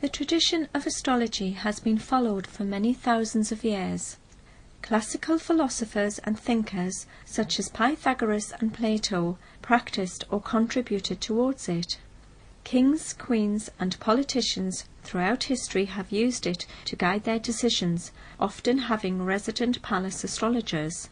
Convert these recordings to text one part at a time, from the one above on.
The tradition of astrology has been followed for many thousands of years. Classical philosophers and thinkers such as Pythagoras and Plato practiced or contributed towards it. Kings, queens and politicians throughout history have used it to guide their decisions, often having resident palace astrologers.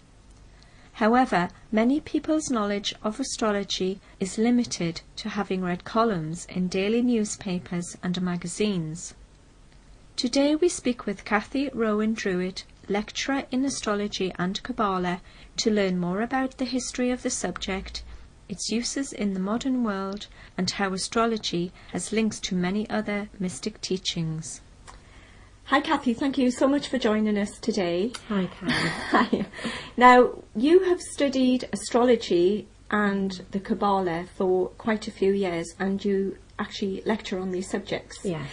However, many people's knowledge of astrology is limited to having read columns in daily newspapers and magazines. Today we speak with Kathy Rowan-Drewitt, lecturer in astrology and Kabbalah, to learn more about the history of the subject, its uses in the modern world, and how astrology has links to many other mystic teachings. Hi Kathy, thank you so much for joining us today. Hi Kathy. Hi. Now, you have studied astrology and the Kabbalah for quite a few years, and you actually lecture on these subjects. Yes.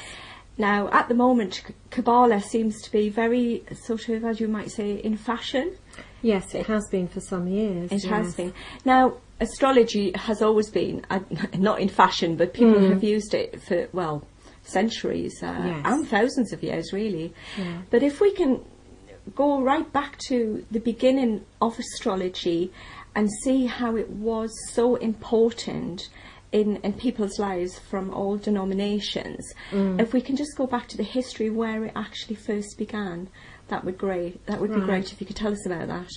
Now, at the moment, Kabbalah seems to be very, sort of, as you might say, in fashion. Yes, it has been for some years. It has been. Now, astrology has always been, not in fashion, but people have used it for, well, centuries and thousands of years, really. Yeah. But if we can go right back to the beginning of astrology and see how it was so important in people's lives from all denominations, if we can just go back to the history where it actually first began, that would be great if you could tell us about that.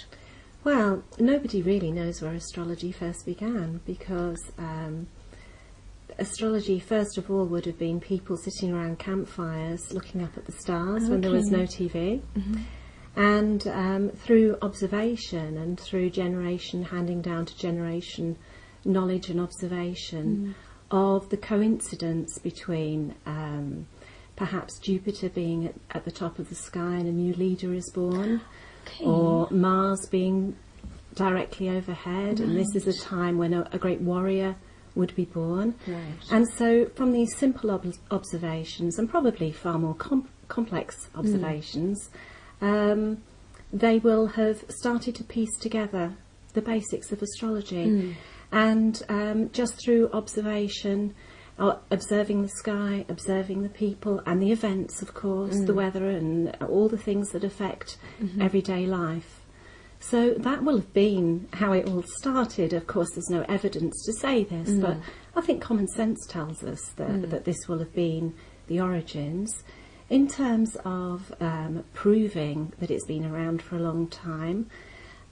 Well, nobody really knows where astrology first began, because astrology, first of all, would have been people sitting around campfires looking up at the stars when there was no TV. And through observation and through generation, handing down to generation knowledge and observation of the coincidence between perhaps Jupiter being at the top of the sky and a new leader is born, or Mars being directly overhead, and this is a time when a great warrior would be born. And so from these simple observations, and probably far more complex observations, they will have started to piece together the basics of astrology. And just through observation, observing the sky, observing the people and the events, of course, the weather and all the things that affect everyday life. So that will have been how it all started. Of course, there's no evidence to say this, but I think common sense tells us that this will have been the origins. In terms of proving that it's been around for a long time,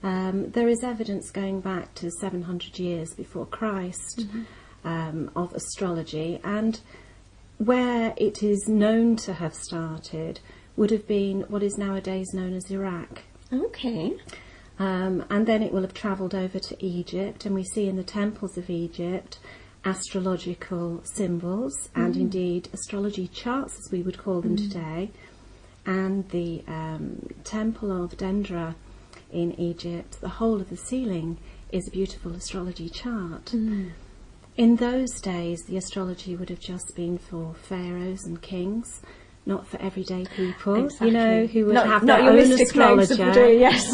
there is evidence going back to 700 years before Christ of astrology, and where it is known to have started would have been what is nowadays known as Iraq. Okay. And then it will have travelled over to Egypt, and we see in the temples of Egypt astrological symbols and indeed astrology charts, as we would call them today. And the temple of Dendra in Egypt, the whole of the ceiling is a beautiful astrology chart. In those days, the astrology would have just been for pharaohs and kings, not for everyday people, you know, who would have their own astrologer. Yes,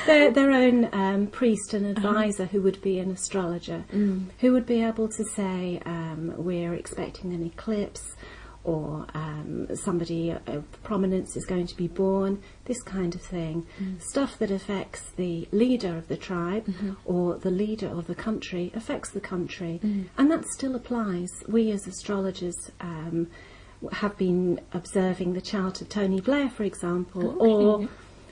their own priest and advisor who would be an astrologer, who would be able to say, we're expecting an eclipse, or somebody of prominence is going to be born, this kind of thing. Stuff that affects the leader of the tribe or the leader of the country affects the country. And that still applies. We as astrologers have been observing the chart of Tony Blair, for example, or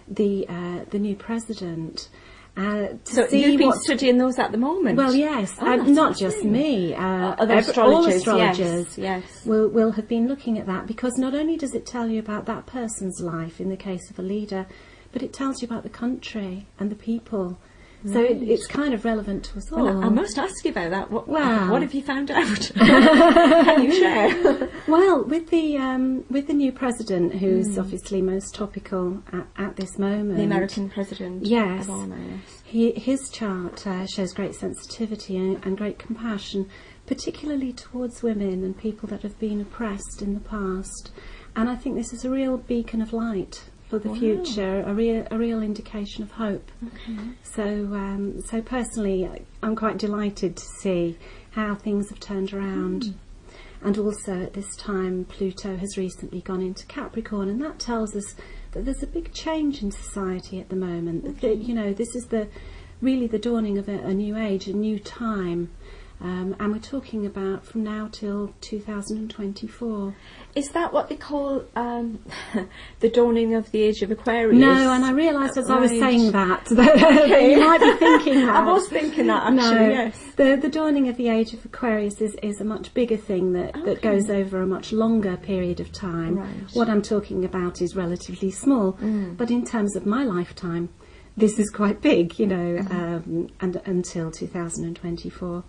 the new president. So you've been studying those at the moment? Well, yes, not just me. Other astrologers, all astrologers will have been looking at that, because not only does it tell you about that person's life in the case of a leader, but it tells you about the country and the people. So it's kind of relevant to us all. Well, I must ask you about that. What have you found out? Can you share? Well, with the new president, who's obviously most topical at this moment, the American president. Yes, Obama, yes. His chart shows great sensitivity and great compassion, particularly towards women and people that have been oppressed in the past. And I think this is a real beacon of light for the future, a real indication of hope. So personally, I'm quite delighted to see how things have turned around. And also at this time, Pluto has recently gone into Capricorn, and that tells us that there's a big change in society at the moment. That, you know, this is really the dawning of a new age, a new time. And we're talking about from now till 2024. Is that what they call the dawning of the age of Aquarius? No, and I realised as I was saying that you might be thinking that. I was thinking that, actually, yes. The dawning of the age of Aquarius is a much bigger thing that goes over a much longer period of time. Right. What I'm talking about is relatively small, but in terms of my lifetime, this is quite big, you know, and until 2024.